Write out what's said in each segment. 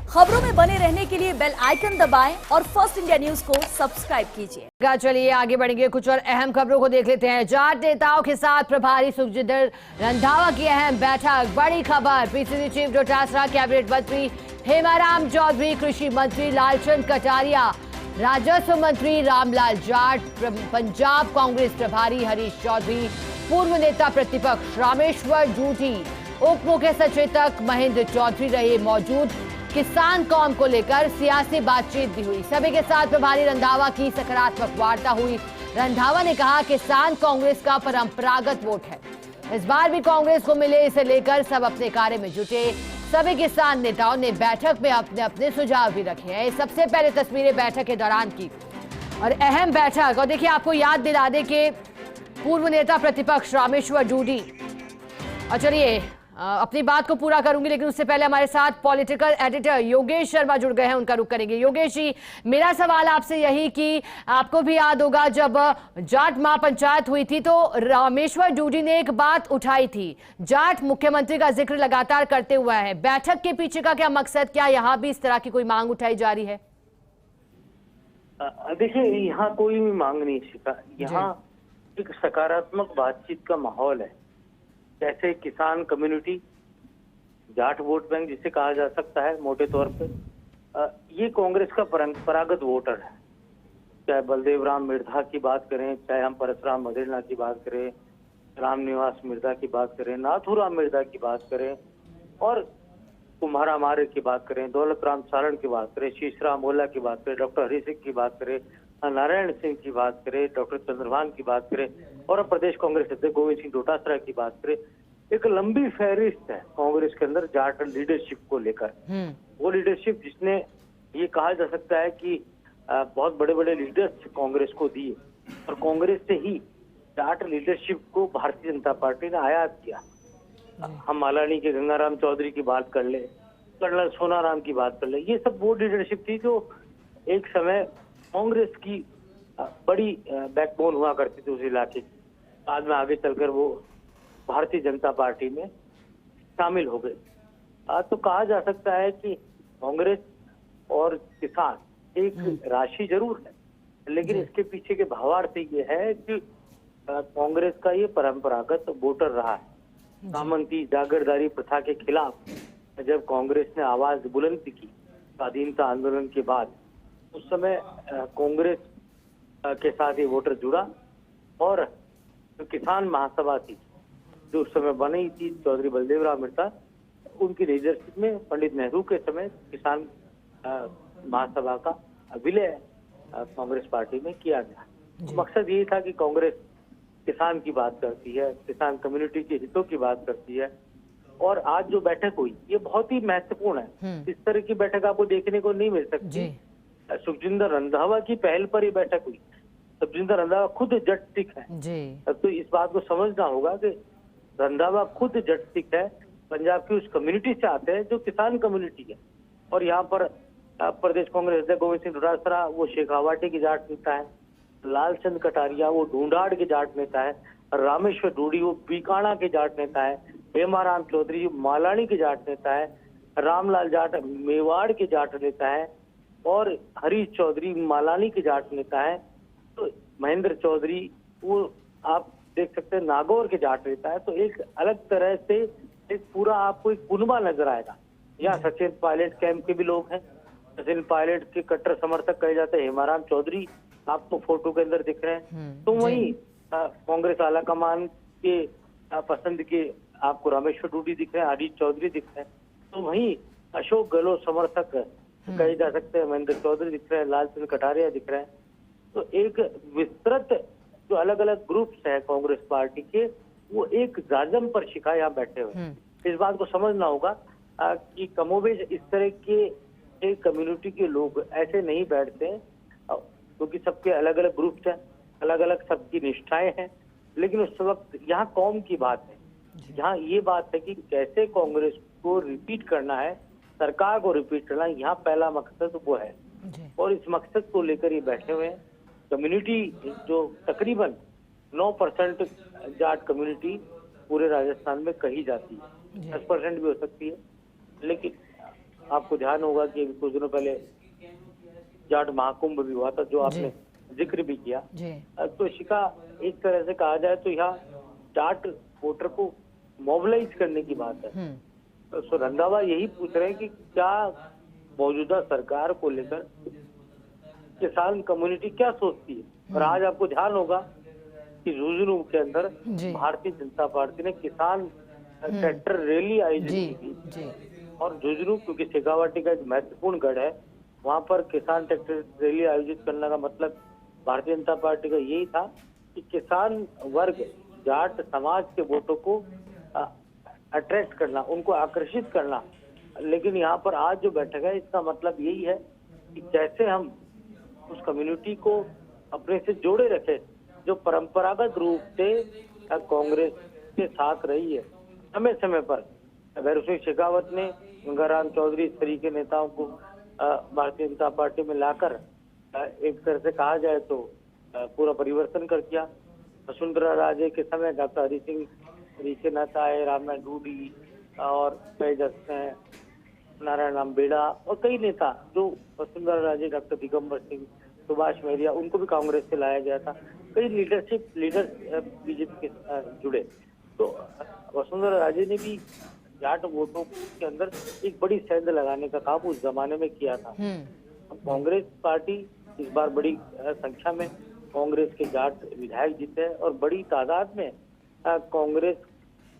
खबरों में बने रहने के लिए बेल आइकन दबाएं और फर्स्ट इंडिया न्यूज को सब्सक्राइब कीजिए। चलिए आगे बढ़ेंगे, कुछ और अहम खबरों को देख लेते हैं। जाट नेताओं के साथ प्रभारी सुखजिंदर रंधावा की अहम बैठक। बड़ी खबर, पीसीसी चीफ डोटासरा, कैबिनेट मंत्री हेमाराम चौधरी, कृषि मंत्री लालचंद कटारिया, राजस्व मंत्री रामलाल जाट, पंजाब कांग्रेस प्रभारी हरीश चौधरी, पूर्व नेता प्रतिपक्ष रामेश्वर जूठी, उप मुख्य सचेतक महेंद्र चौधरी रहे मौजूद। किसान कौम को लेकर सियासी बातचीत भी हुई। सभी के साथ प्रभारी रंधावा की सकारात्मक वार्ता हुई। रंधावा ने कहा किसान कांग्रेस का परंपरागत वोट है, इस बार भी कांग्रेस को मिले, इसे लेकर सब अपने कार्य में जुटे। सभी किसान नेताओं ने बैठक में अपने अपने सुझाव भी रखे हैं। सबसे पहले तस्वीरें बैठक के दौरान की और अहम बैठक। और देखिए, आपको याद दिला दे कि पूर्व नेता प्रतिपक्ष रामेश्वर जूठी, और चलिए अपनी बात को पूरा करूंगी, लेकिन उससे पहले हमारे साथ पॉलिटिकल एडिटर योगेश शर्मा जुड़ गए हैं, उनका रुख करेंगे। योगेश जी, मेरा सवाल आपसे यही कि आपको भी याद होगा जब जाट महापंचायत हुई थी तो रामेश्वर जूठी ने एक बात उठाई थी, जाट मुख्यमंत्री का जिक्र लगातार करते हुए है। बैठक के पीछे का क्या मकसद, क्या यहाँ भी इस तरह की कोई मांग उठाई जा रही है? देखिए, यहाँ कोई भी मांग नहीं छिपा, यहाँ एक सकारात्मक बातचीत का माहौल है। जैसे किसान कम्युनिटी, जाट वोट बैंक जिसे कहा जा सकता है मोटे तौर पे, ये कांग्रेस का परंपरागत वोटर है। चाहे बलदेव राम मिर्धा की बात करें, चाहे हम परशुराम मदेरना की बात करें, रामनिवास मिर्धा की बात करें, नाथूराम मिर्धा की बात करें, और कुम्हारा मारे की बात करें, दौलत राम सारण की बात करें, शीशराम ओला की बात करें, डॉक्टर हरि सिंह की बात करें, नारायण सिंह की बात करें, डॉक्टर चंद्रभान की बात करें, और प्रदेश कांग्रेस अध्यक्ष गोविंद सिंह डोटासरा की बात करें, एक लंबी फहरिस्त है कांग्रेस के अंदर जाट लीडरशिप को लेकर। वो लीडरशिप जिसने ये कहा जा सकता है कि बहुत बड़े बड़े लीडर्स कांग्रेस को दिए, और कांग्रेस से ही जाट लीडरशिप को भारतीय जनता पार्टी ने आयात किया। हम मालानी के गंगाराम चौधरी की बात कर ले, कर्नल सोनाराम की बात कर ले, ये सब वो लीडरशिप थी जो एक समय कांग्रेस की बड़ी बैकबोन हुआ करती थी उस इलाके की। बाद में आगे चलकर वो भारतीय जनता पार्टी में शामिल हो गए। तो कहा जा सकता है कि कांग्रेस और किसान एक राशि जरूर है, लेकिन इसके पीछे के भावार्थ ये है कि कांग्रेस का ये परंपरागत वोटर रहा है। सामंती जागीरदारी प्रथा के खिलाफ जब कांग्रेस ने आवाज बुलंद की स्वाधीनता आंदोलन के बाद, उस समय कांग्रेस के साथ ये वोटर जुड़ा, और जो किसान महासभा थी जो उस समय बनी थी चौधरी बलदेव राम मिर्धा, उनकी लीडरशिप में पंडित नेहरू के समय किसान महासभा का विलय कांग्रेस पार्टी में किया गया। मकसद ये था कि कांग्रेस किसान की बात करती है, किसान कम्युनिटी के हितों की बात करती है। और आज जो बैठक हुई ये बहुत ही महत्वपूर्ण है। इस तरह की बैठक आपको देखने को नहीं मिल सकती। सुखजिंदर रंधावा की पहल पर ये बैठक हुई। सुखजिंदर रंधावा खुद जट सिख है, तो इस बात को समझना होगा कि रंधावा खुद जट सिख है, पंजाब की उस कम्युनिटी से आते हैं जो किसान कम्युनिटी है। और यहाँ पर प्रदेश कांग्रेस अध्यक्ष गोविंद सिंह डोटासरा वो शेखावाटी की जाट नेता है, लालचंद कटारिया वो ढूंढाड़ के जाट नेता है, रामेश्वर जूठी वो बीकाणा के जाट नेता है, हेमाराम चौधरी मालानी के जाट नेता है, रामलाल जाट मेवाड़ के जाट नेता है, और हरीश चौधरी मालानी के जाट नेता है। तो महेंद्र चौधरी वो आप देख सकते हैं नागौर के जाट नेता है। तो एक अलग तरह से एक पूरा आपको एक कुनबा नजर आएगा। यहाँ सचिन पायलट कैंप के भी लोग हैं, सचिन पायलट के कट्टर समर्थक कहे जाते हैं हेमाराम चौधरी आपको फोटो के अंदर दिख रहे हैं। तो वही कांग्रेस आला कमान के पसंद के आपको रामेश्वर जूठी दिख रहे हैं, हरीश चौधरी दिख रहे हैं। तो वही अशोक गहलोत समर्थक कहे जा सकते हैं महेंद्र चौधरी दिख रहे हैं, लालचंद कटारिया दिख रहे हैं। तो एक विस्तृत जो अलग अलग ग्रुप्स है कांग्रेस पार्टी के, वो एक जाजम पर शिखा यहाँ बैठे हुए। इस बात को समझना होगा कि कमोबेश इस तरह के एक कम्युनिटी के लोग ऐसे नहीं बैठते, क्योंकि सबके अलग अलग ग्रुप्स हैं, अलग अलग सबकी निष्ठाएं हैं। लेकिन उस वक्त यहाँ कौम की बात है, यहाँ ये बात है कि कैसे कांग्रेस को रिपीट करना है, सरकार को रिपीट करना है, यहाँ पहला मकसद वो है। और इस मकसद को लेकर ये बैठे हुए हैं। कम्युनिटी जो तकरीबन 9% जाट कम्युनिटी पूरे राजस्थान में कही जाती है, 10% भी हो सकती है, लेकिन आपको ध्यान होगा कि कुछ दिनों पहले जाट महाकुंभ भी हुआ था, जो आपने जिक्र भी किया। जी। तो शिखा, एक तरह से कहा जाए तो यहाँ जाट वोटर को मोबिलाइज करने की बात है। तो रंधावा यही पूछ रहे हैं कि क्या मौजूदा सरकार को लेकर किसान कम्युनिटी क्या सोचती है। और आज आपको ध्यान होगा कि झुंझुनू के अंदर भारतीय जनता पार्टी ने किसान ट्रैक्टर रैली आयोजित की जी। और झुंझुनू, क्योंकि शेखावाटी का एक महत्वपूर्ण गढ़ है, वहां पर किसान ट्रैक्टर रैली आयोजित करने का मतलब भारतीय जनता पार्टी का यही था कि किसान वर्ग, जाट समाज के वोटों को अट्रैक्ट करना, उनको आकर्षित करना। लेकिन यहाँ पर आज जो बैठक है, इसका मतलब यही है कि कैसे हम उस कम्युनिटी को अपने से जोड़े रखे, जो परंपरागत रूप से कांग्रेस के साथ रही है समय समय पर। भैरव सिंह शेखावत ने, गंगाराम चौधरी, इस तरीके नेताओं को भारतीय जनता पार्टी में लाकर एक तरह से कहा जाए तो पूरा परिवर्तन कर दिया। वसुंधरा राजे के समय डॉक्टर हरि सिंह ऋषिनाथ आए, रामनाथ डूडी और नारायण रामबेड़ा और कई नेता, जो वसुंधरा राजे, डॉक्टर दिगंबर सिंह, सुभाष मेहरिया, उनको भी कांग्रेस से लाया गया था। कई लीडर बीजेपी के जुड़े। तो वसुंधरा राजे ने भी जाट वोटों के अंदर एक बड़ी सेंध लगाने का काम उस जमाने में किया था। कांग्रेस पार्टी इस बार बड़ी संख्या में कांग्रेस के जाट विधायक जीते और बड़ी तादाद में कांग्रेस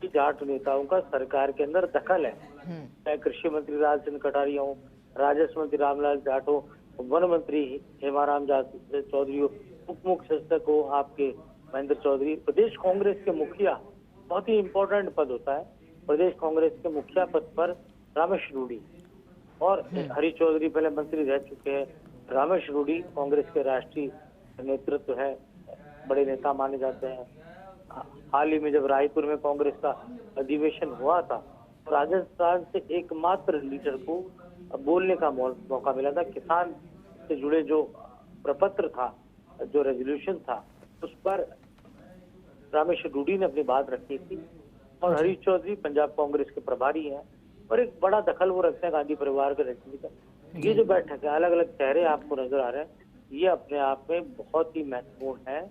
की जाट नेताओं का सरकार के अंदर दखल है। चाहे कृषि मंत्री राजचंद्र कटारिया हो, राजस्व मंत्री रामलाल जाट हो, वन मंत्री हेमाराम चौधरी हो, उप मुख्य सचिव हो आपके महेंद्र चौधरी, प्रदेश कांग्रेस के मुखिया, बहुत ही इम्पोर्टेंट पद होता है प्रदेश कांग्रेस के मुखिया पद पर रामेश रूडी, और हरि चौधरी पहले मंत्री रह चुके हैं। रामेश रूडी कांग्रेस के राष्ट्रीय नेतृत्व है, बड़े नेता माने जाते हैं। हाल ही में जब रायपुर में कांग्रेस का अधिवेशन हुआ था, तो राजस्थान से एकमात्र लीडर को बोलने का मौका मिला था। किसान से जुड़े जो प्रपत्र था, जो रेजोल्यूशन था, उस पर रामेश रूडी ने अपनी बात रखी थी। और हरीश चौधरी पंजाब कांग्रेस के प्रभारी हैं और एक बड़ा दखल वो रखते हैं गांधी परिवार के राजनीति का। ये जो बैठक है, अलग अलग चेहरे आपको नजर आ रहे हैं, ये अपने आप में बहुत ही महत्वपूर्ण है।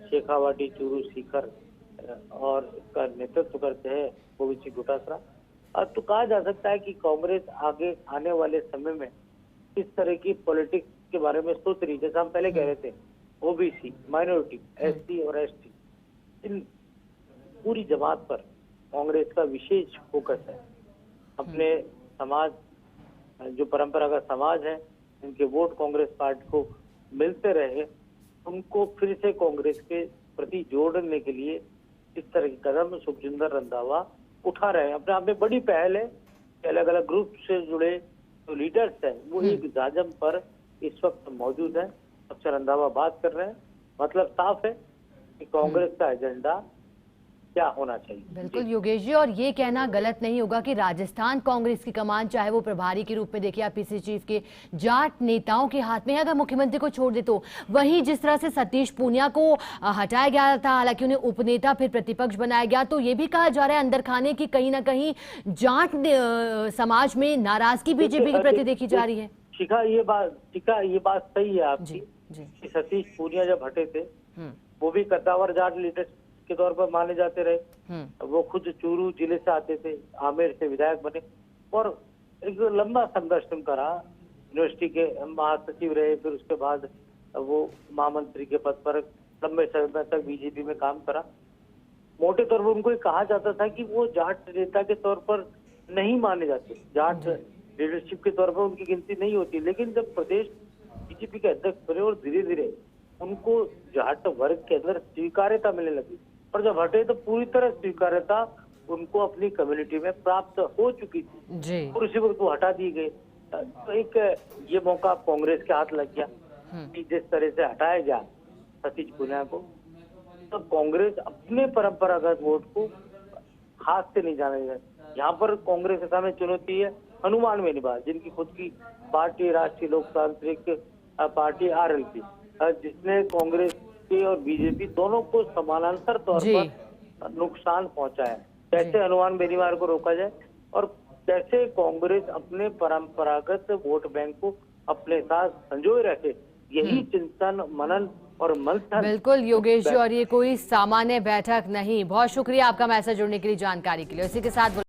शेखावाटी, चूरू, सीकर और इसका नेतृत्व करते हैं गोविंद सिंह डोटासरा। अब तो कहा जा सकता है कि कांग्रेस आगे आने वाले समय में इस तरह की पॉलिटिक्स के बारे में सोच रही, जैसा हम पहले कह रहे थे, ओबीसी, माइनॉरिटी, एससी और एसटी, इन पूरी जमात पर कांग्रेस का विशेष फोकस है। अपने समाज, जो परंपरागत समाज है, इनके वोट कांग्रेस पार्टी को मिलते रहे, उनको फिर से कांग्रेस के प्रति जोड़ने के लिए इस तरह के कदम सुखजिंदर रंधावा उठा रहे हैं। अपने आप में बड़ी पहल है कि अलग अलग ग्रुप से जुड़े जो लीडर्स हैं, वो एक जाजम पर इस वक्त मौजूद है। सबसे रंधावा बात कर रहे हैं, मतलब साफ है कि कांग्रेस का एजेंडा क्या होना चाहिए। बिल्कुल योगेश जी, और ये कहना गलत नहीं होगा कि राजस्थान कांग्रेस की कमान, चाहे वो प्रभारी के रूप में देखिए आप पीसी चीफ के, जाट नेताओं के हाथ में है। अगर मुख्यमंत्री को छोड़ दे तो वहीं जिस तरह से सतीश पूनिया को हटाया गया था, हालांकि उन्हें उपनेता फिर प्रतिपक्ष बनाया गया, तो ये भी कहा जा रहा है अंदर खाने की कहीं ना कहीं जाट समाज में नाराजगी बीजेपी के प्रति देखी जा रही है। शिखा, ये बात सही है आपकी। सतीश पूनिया जब हटे थे, वो भी कद्दावर जाट लीडर के तौर पर माने जाते रहे। वो खुद चूरू जिले से आते थे, आमेर से विधायक बने और एक लंबा संघर्ष उनका रहा। यूनिवर्सिटी के महासचिव रहे, फिर उसके बाद वो महामंत्री के पद पर लंबे समय तक बीजेपी में काम करा। मोटे तौर पर उनको कहा जाता था कि वो जाट नेता के तौर पर नहीं माने जाते, जाट लीडरशिप के तौर पर उनकी गिनती नहीं होती। लेकिन जब प्रदेश बीजेपी के अध्यक्ष बने और धीरे धीरे उनको जाट वर्ग के अंदर स्वीकार्यता मिलने लगी, और जब हटे तो पूरी तरह स्वीकार्यता उनको अपनी कम्युनिटी में प्राप्त हो चुकी थी जी। और उसी वक्त वो हटा दी गई। तो एक ये मौका कांग्रेस के हाथ लग गया कि जिस तरह से हटाया गया सतीश पूनिया को, तो कांग्रेस अपने परंपरागत वोट को हाथ से नहीं जाने जाए। यहाँ पर कांग्रेस के सामने चुनौती है हनुमान बेनीवाल, जिनकी खुद की पार्टी राष्ट्रीय लोकतांत्रिक पार्टी आरएलपी, जिसने कांग्रेस के और बीजेपी दोनों को समानांतर तौर पर नुकसान पहुंचाया। कैसे हनुमान बेनीवाल को रोका जाए और कैसे कांग्रेस अपने परंपरागत वोट बैंक को अपने साथ संजोए रखे, यही चिंतन मनन और मंथन। बिल्कुल योगेश जी, और ये कोई सामान्य बैठक नहीं। बहुत शुक्रिया आपका मैसेज जुड़ने के लिए, जानकारी के लिए। इसी के साथ